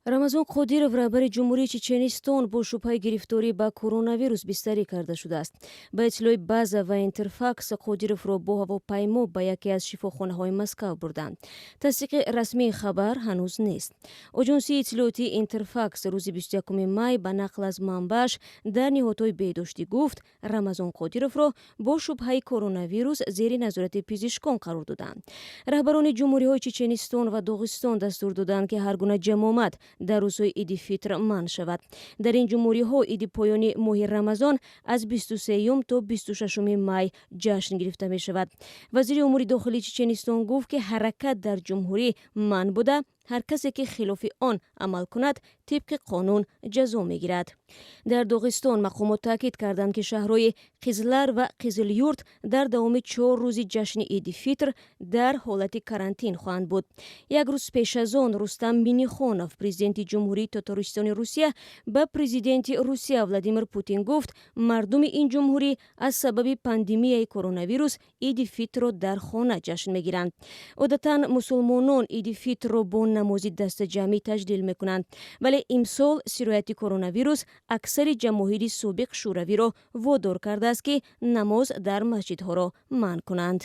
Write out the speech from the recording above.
рамазон Қодиров раҳбари Ҷумҳурии Чеченистон бо шубҳаи гирифторӣ ба коронавирус бистарӣ карда шудааст. Ба иттилои Baza ва Интерфакс Қодировро бо ҳавопаймо ба яке аз шифохонаҳои Маскав бурдаанд. Тасдиқи расмии хабар ҳанӯз нест. Оҷонси иттилоотии Интерфакс рӯзи 21 май ба нақл аз манбааш дар ниҳодҳои беҳдоштӣ гуфт, Рамазон Қодировро бо шубҳаи коронавирус зери назорати пизишкон қарор доданд. Раҳбарони Ҷумҳурии Чеченистон ва Доғистон дастур доданд, ки ҳар гуна ҷамомат дар рӯзҳои иди фитр манъ шавад. Дар ин ҷумҳуриҳо иди поёни моҳи Рамазон аз 23 то 26 май ҷашн гирифта мешавад. Вазири умури дохилии Чеченистон гуфт, ки ҳаракат дар ҷумҳурӣ манъ буда, ҳар касе ки хилофи он амал кунад тибқи қонун ҷазо мегирад. Дар Доғистон мақомот таъкид карданд, ки шаҳрҳои Қизлар ва Қизилюрт дар давоми 4 рӯзи ҷашни иди фитр дар ҳолати карантин хоҳанд буд. Як рӯз пеш аз он Рустам Миннихонов, президенти Ҷумҳурии Татаристони Русия, ба президенти Русия Владимир Путин гуфт, мардуми ин ҷумҳурӣ аз сабаби пандемияи коронавирус иди фитрро дар хона ҷашн мегиранд. Одатан мусулмонон иди фитрро бо намози дастаҷамъӣ таҷдил мекунанд, вале имсол сирояти коронавирус аксари ҷамоҳири собиқ шӯравиро водор кардааст, ки намоз дар масҷидҳоро манъ кунанд.